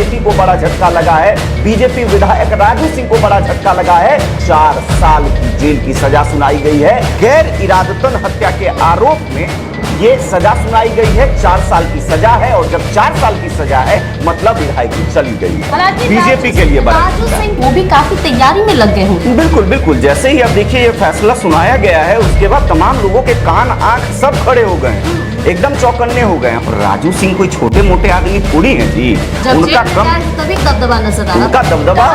BJP को बड़ा झटका लगा है। बीजेपी विधायक राजू सिंह को बड़ा झटका लगा है। 4 साल की जेल की सजा सुनाई गई है। गैर इरादतन हत्या के आरोप में ये सजा सुनाई गई है। 4 साल की सजा है और जब 4 साल की सजा है मतलब विधायक की चली गई है। बीजेपी के लिए राजू सिंह वो भी काफी तैयारी में लग गए हैं। बिल्कुल बिल्कुल, जैसे ही अब देखिए ये फैसला सुनाया गया है उसके बाद तमाम लोगों के कान आंख सब खड़े हो गए हैं, एकदम चौकन्ने हो गए हैं। राजू सिंह कोई छोटे मोटे आदमी थोड़ी है जी, उनका कम तभी दबदबा नजर आ रहा है। उनका दबदबा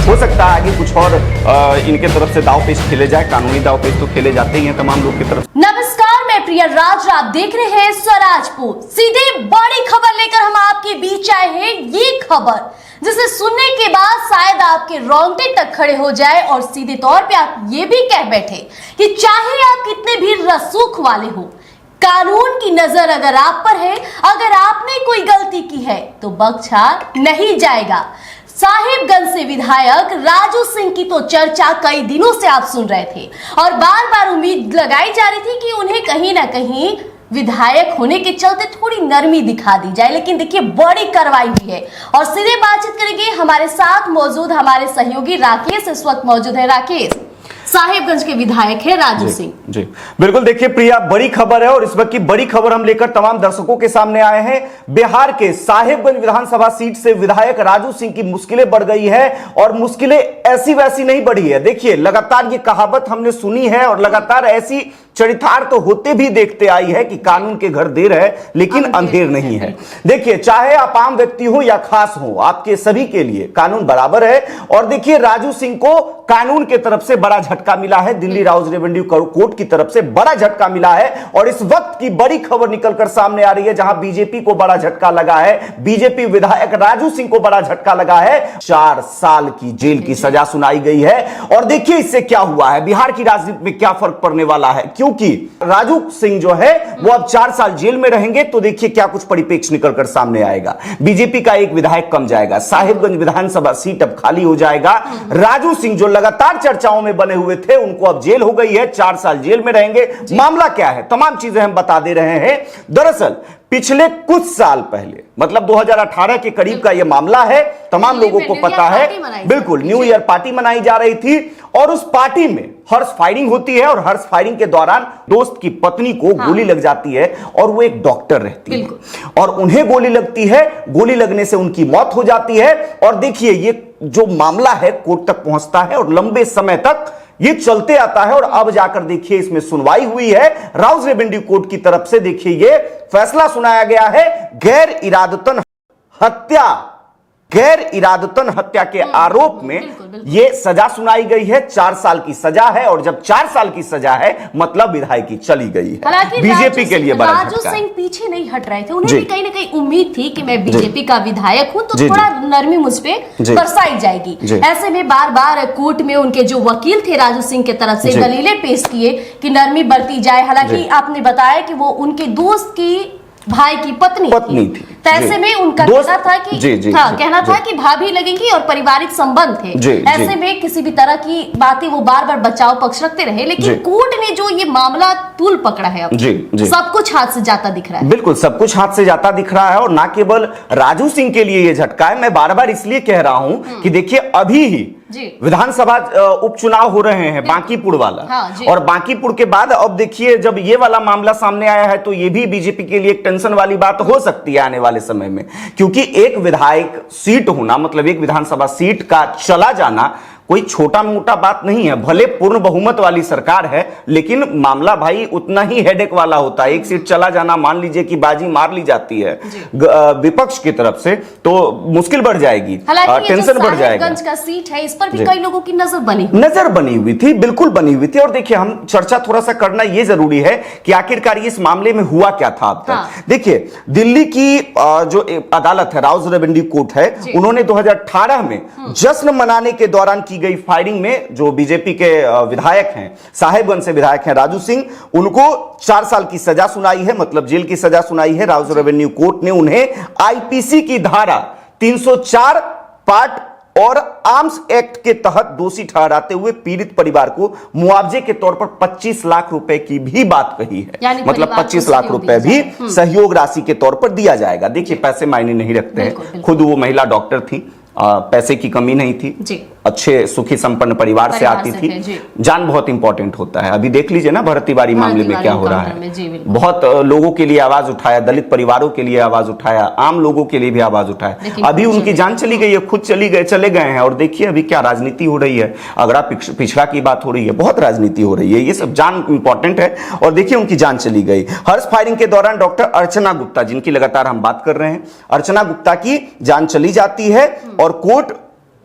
हो सकता है आगे कुछ और इनके तरफ से दाव पेच खेले जाए, कानूनी दाव पेच तो खेले जाते ही हैं तमाम लोग की तरफ। नमस्कार, मैं प्रिया राज, आप देख रहे हैं स्वराज पोस्ट। सीधे बड़ी खबर लेकर हम आपके बीच आए हैं। ये खबर जिसे सुनने के बाद शायद आपके रोंगटे तक खड़े हो जाए और सीधे तौर पे आप ये भी कह बैठे कि चाहे आप कितने भी रसूख वाले हो, कानून की नजर अगर आप पर है, अगर आपने कोई गलती की है तो बख्शा नहीं जाएगा। साहिबगंज से विधायक राजू सिंह की तो चर्चा कई दिनों से आप सुन रहे थे और बार बार उम्मीद लगाई जा रही थी कि उन्हें कहीं ना कहीं विधायक होने के चलते थोड़ी नरमी दिखा दी जाए, लेकिन देखिए बड़ी कार्रवाई हुई है। और सीधे बातचीत करेंगे, हमारे साथ मौजूद हमारे सहयोगी राकेश इस वक्त मौजूद है। राकेश, साहिबगंज के विधायक है राजू सिंह। जी बिल्कुल, देखिए प्रिया, बड़ी खबर है और इस वक्त की बड़ी खबर हम लेकर तमाम दर्शकों के सामने आए हैं। बिहार के साहिबगंज विधानसभा सीट से विधायक राजू सिंह की मुश्किलें बढ़ गई है और मुश्किलें ऐसी वैसी नहीं बढ़ी है। देखिए लगातार ये कहावत हमने सुनी है और लगातार ऐसी चरितार्थ तो होते भी देखते आई है कि कानून के घर देर है लेकिन अंधेर नहीं है। देखिए चाहे आप आम व्यक्ति हो या खास हो, आपके सभी के लिए कानून बराबर है। और देखिए राजू सिंह को कानून के तरफ से बड़ा झटका मिला है, दिल्ली राउज रेवेन्यू कोर्ट की तरफ से बड़ा झटका मिला है। और इस वक्त की बड़ी खबर निकलकर सामने आ रही है जहां बीजेपी को बड़ा झटका लगा है, बीजेपी विधायक राजू सिंह को बड़ा झटका लगा है। 4 साल की जेल की सजा सुनाई गई है। और देखिए इससे क्या हुआ है, बिहार की राजनीति में क्या फर्क पड़ने वाला है, क्योंकि राजू सिंह जो है वो अब 4 साल जेल में रहेंगे तो देखिए क्या कुछ परिप्रेक्ष्य निकलकर सामने आएगा। बीजेपी का एक विधायक कम जाएगा, साहिबगंज विधानसभा सीट अब खाली हो जाएगा। राजू सिंह जो लगातार चर्चाओं में बने हुए थे उनको अब जेल हो गई है, 4 साल जेल में रहेंगे। मामला क्या है, तमाम चीजें हम बता दे रहे हैं। दरअसल पिछले कुछ साल पहले मतलब 2018 के करीब का यह मामला है, तमाम लोगों को पता है। बिल्कुल, न्यू ईयर पार्टी मनाई जा रही थी और उस पार्टी में हर्ष फायरिंग होती है और हर्ष फायरिंग के दौरान दोस्त की पत्नी को गोली लग जाती है और वो एक डॉक्टर रहती है और उन्हें गोली लगती है, गोली लगने से उनकी मौत हो जाती है। और देखिए ये जो मामला है कोर्ट तक पहुंचता है और लंबे समय तक ये चलते आता है और अब जाकर देखिए इसमें सुनवाई हुई है राउज रेवेन्यू कोर्ट की तरफ से। देखिए ये फैसला सुनाया गया है, गैर इरादतन हत्या के आरोप में ये सजा सुनाई गई है। 4 साल की सजा है और जब 4 साल की सजा है मतलब विधायक की चली गई है। बीजेपी के लिए राजू सिंह पीछे नहीं हट रहे थे, उन्हें भी कहीं ना कहीं उम्मीद थी कि मैं बीजेपी का विधायक हूं तो थोड़ा नरमी मुझ पे बरसाई जाएगी। ऐसे में बार बार कोर्ट में उनके जो वकील थे राजू सिंह की तरफ से दलीलें पेश किए कि नरमी बरती जाए। हालांकि आपने बताया कि वो उनके दोस्त की भाई की पत्नी थी। तो ऐसे में उनका कहना था कि भाभी लगेंगी और पारिवारिक संबंध थे। ऐसे में किसी भी तरह की बातें वो बार बार बचाव पक्ष रखते रहे, लेकिन कोर्ट ने जो ये मामला तूल पकड़ा है अब सब कुछ हाथ से जाता दिख रहा है। बिल्कुल सब कुछ हाथ से जाता दिख रहा है और ना केवल राजू सिंह के लिए ये झटका है, मैं बार बार इसलिए कह रहा हूं कि देखिए अभी ही विधानसभा उपचुनाव हो रहे हैं बांकीपुर वाला और बांकीपुर के बाद अब देखिए जब ये वाला मामला सामने आया है तो ये भी बीजेपी के लिए एक टेंशन वाली बात हो सकती है आने वाले समय में, क्योंकि एक विधायक सीट होना मतलब एक विधानसभा सीट का चला जाना कोई छोटा मोटा बात नहीं है। भले पूर्ण बहुमत वाली सरकार है लेकिन मामला भाई उतना ही हेडेक वाला होता है। एक सीट चला जाना, मान लीजिए कि बाजी मार ली जाती है विपक्ष की तरफ से तो मुश्किल बढ़ जाएगी, टेंशन बढ़ जाएगा। का सीट है इस पर भी कई लोगों की नजर बनी हुई थी, बिल्कुल बनी हुई थी। और देखिए हम चर्चा थोड़ा सा करना ये जरूरी है कि आखिरकार इस मामले में हुआ क्या था अब तक। देखिए दिल्ली की जो अदालत है राउज रेवेन्यू कोर्ट है, उन्होंने 2018 में जश्न मनाने के दौरान की गई फायरिंग में जो बीजेपी के विधायक हैं, साहिबगंज से विधायक हैं राजू सिंह, उनको 4 साल की सजा सुनाई है, मतलब जेल की सजा सुनाई है। राउज रेवेन्यू कोर्ट ने उन्हें आईपीसी की धारा 304 पार्ट और आर्म्स एक्ट के तहत दोषी ठहराते हुए पीड़ित परिवार को मुआवजे के तौर पर 25 लाख रुपए की भी बात कही है। मतलब 25 लाख रुपए भी सहयोग राशि के तौर पर दिया जाएगा। देखिए, पैसे मायने नहीं रखते हैं। खुद वो महिला डॉक्टर थी, पैसे की कमी नहीं थी, अच्छे सुखी संपन्न परिवार से आती थी। जान बहुत इंपॉर्टेंट होता है। अभी देख लीजिए ना भरत तिवारी मामले में क्या हो रहा है। बहुत लोगों के लिए आवाज उठाया, दलित परिवारों के लिए आवाज उठाया, आम लोगों के लिए भी आवाज उठाया। अभी उनकी जान चली गई है, खुद चले गए हैं। और देखिए अभी क्या राजनीति हो रही है, अगरा पिछड़ा की बात हो रही है, बहुत राजनीति हो रही है। ये सब जान इंपॉर्टेंट है। और देखिए उनकी जान चली गई। हर्ष फायरिंग के दौरान डॉक्टर अर्चना गुप्ता, जिनकी लगातार हम बात कर रहे हैं, अर्चना गुप्ता की जान चली जाती है और कोर्ट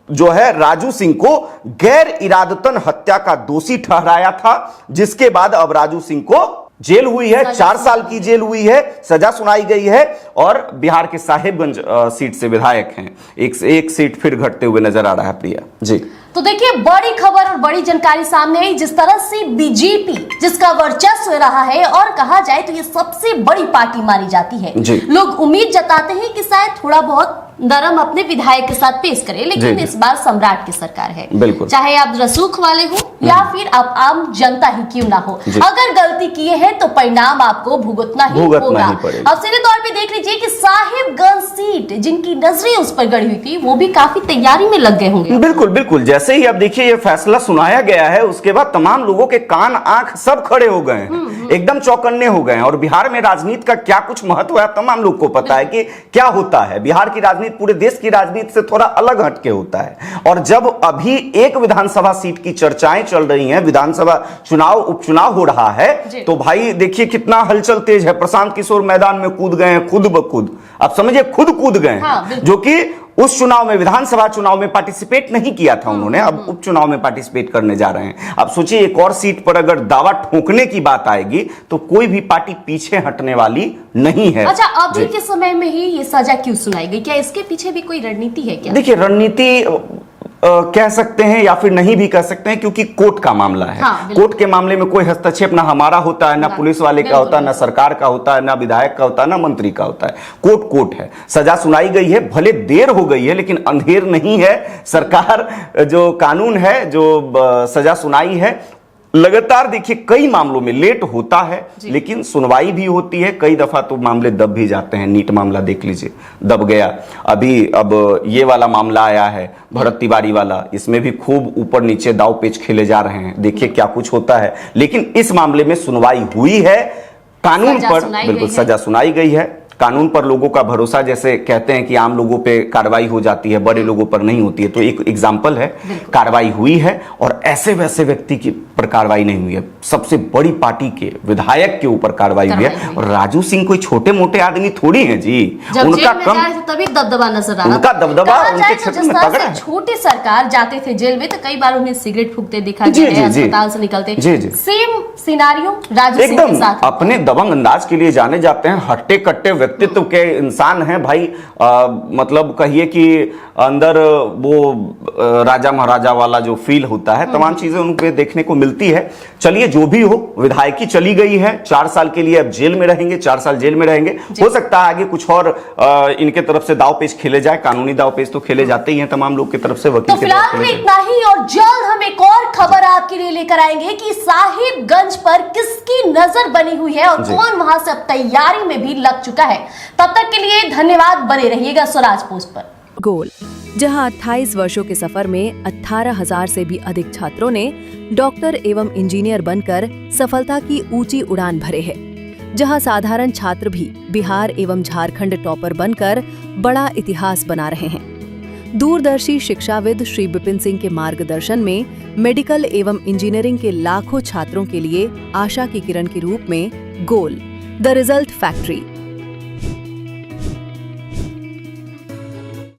जो है राजू सिंह को गैर इरादतन हत्या का दोषी ठहराया था, जिसके बाद अब राजू सिंह को जेल हुई है, 4 साल की जेल हुई है, सजा सुनाई गई है। और बिहार के साहेबगंज सीट से विधायक हैं। एक सीट फिर घटते हुए नजर आ रहा है प्रिया जी। तो देखिए, बड़ी खबर और बड़ी जानकारी सामने आई। जिस तरह से बीजेपी जिसका वर्चस्व रहा है और कहा जाए तो ये सबसे बड़ी पार्टी मानी जाती है। लोग उम्मीद जताते हैं कि शायद थोड़ा बहुत नरम अपने विधायक के साथ पेश करे, लेकिन इस बार सम्राट की सरकार है। बिल्कुल, चाहे आप रसूख वाले हो या फिर आप आम जनता ही क्यों ना हो, अगर गलती किए हैं तो परिणाम आपको भुगतना ही होगा। अब सीधे तौर पे देख लीजिए कि साहिबगंज सीट जिनकी नजरें उस पर गड़ी हुई थी, वो भी काफी तैयारी में लग गए होंगे। बिल्कुल बिल्कुल। जैसे ही अब देखिए ये फैसला सुनाया गया है, उसके बाद तमाम लोगों के कान आंख सब खड़े हो गए हैं, एकदम चौकन्ने हो गए हैं। और बिहार में राजनीति का क्या कुछ महत्व है, तमाम लोग को पता है कि क्या होता है। बिहार की राजनीति पूरे देश की राजनीति से थोड़ा अलग हटके होता है। और जब अभी एक विधानसभा सीट की चर्चाएं चल रही हैं, विधानसभा चुनाव उपचुनाव हो रहा है, तो भाई देखिए कितना हलचल तेज है। प्रशांत किशोर मैदान में कूद गए हैं, खुद ब खुद, आप समझिए खुद कूद गए हैं, जो कि उस चुनाव में, विधानसभा चुनाव में पार्टिसिपेट नहीं किया था उन्होंने, अब उपचुनाव में पार्टिसिपेट करने जा रहे हैं। अब सोचिए एक और सीट पर अगर दावा ठोकने की बात आएगी तो कोई भी पार्टी पीछे हटने वाली नहीं है। अच्छा, अभी के समय में ही ये सजा क्यों सुनाई गई? क्या इसके पीछे भी कोई रणनीति है क्या? देखिए, रणनीति कह सकते हैं या फिर नहीं भी कह सकते हैं, क्योंकि कोर्ट का मामला है। कोर्ट के मामले में कोई हस्तक्षेप ना हमारा होता है, ना पुलिस वाले का होता है, ना सरकार का होता है, ना विधायक का होता है, ना मंत्री का होता है। कोर्ट है। सजा सुनाई गई है, भले देर हो गई है लेकिन अंधेर नहीं है। सरकार जो कानून है, जो सजा सुनाई है, लगातार देखिए कई मामलों में लेट होता है लेकिन सुनवाई भी होती है। कई दफा तो मामले दब भी जाते हैं। नीट मामला देख लीजिए, दब गया। अब ये वाला मामला आया है भरत तिवारी वाला, इसमें भी खूब ऊपर नीचे दाव पेच खेले जा रहे हैं। देखिए क्या कुछ होता है। लेकिन इस मामले में सुनवाई हुई है, कानून पर बिल्कुल सजा सुनाई गई है। कानून पर लोगों का भरोसा, जैसे कहते हैं कि आम लोगों पे कार्रवाई हो जाती है, बड़े लोगों पर नहीं होती है, तो एक एग्जाम्पल है, कार्रवाई हुई है। और ऐसे वैसे व्यक्ति की पर कार्रवाई नहीं हुई है, सबसे बड़ी पार्टी के विधायक के ऊपर कार्रवाई हुई है। और राजू सिंह कोई छोटे मोटे आदमी थोड़ी हैं जी, उनका कम तभी दबदबा नजर आ रहा, उनका दबदबा उनके क्षेत्र में तगड़ा है। छोटी सरकार जाते थे जेल में तो कई बार उन्हें सिगरेट फूकते दिखा गया, अस्पताल से निकलते। सेम सिनारियो राजू सिंह के साथ, अपने दबंग अंदाज के लिए जाने जाते हैं, हट्टे कट्टे व्यक्तित्व के इंसान हैं भाई। मतलब कहिए कि अंदर वो राजा महाराजा वाला जो फील होता है, तमाम चीजें उनके देखने को मिलती है। चलिए जो भी हो, विधायकी चली गई है, 4 साल के लिए अब जेल में रहेंगे, 4 साल जेल में रहेंगे। हो सकता है आगे कुछ और इनके तरफ से दाव पेच खेले जाए, कानूनी दाव पेच तो खेले जाते ही हैं तमाम लोग की तरफ से, वकील तो फिलहाल में इतना ही। और जल्द हम एक और खबर आपके लिए लेकर आएंगे कि साहिबगंज पर किसकी नजर बनी हुई है और कौन वहां से अब तैयारी में भी लग चुका है। तब तक के लिए धन्यवाद, बने रहिएगा स्वराज पोस्ट पर। गोल, जहां 28 वर्षों के सफर में 18,000 से भी अधिक छात्रों ने डॉक्टर एवं इंजीनियर बनकर सफलता की ऊंची उड़ान भरे है, जहां साधारण छात्र भी बिहार एवं झारखंड टॉपर बनकर बड़ा इतिहास बना रहे हैं। दूरदर्शी शिक्षाविद श्री विपिन सिंह के मार्गदर्शन में मेडिकल एवं इंजीनियरिंग के लाखों छात्रों के लिए आशा की किरण के रूप में गोल, द रिजल्ट फैक्ट्री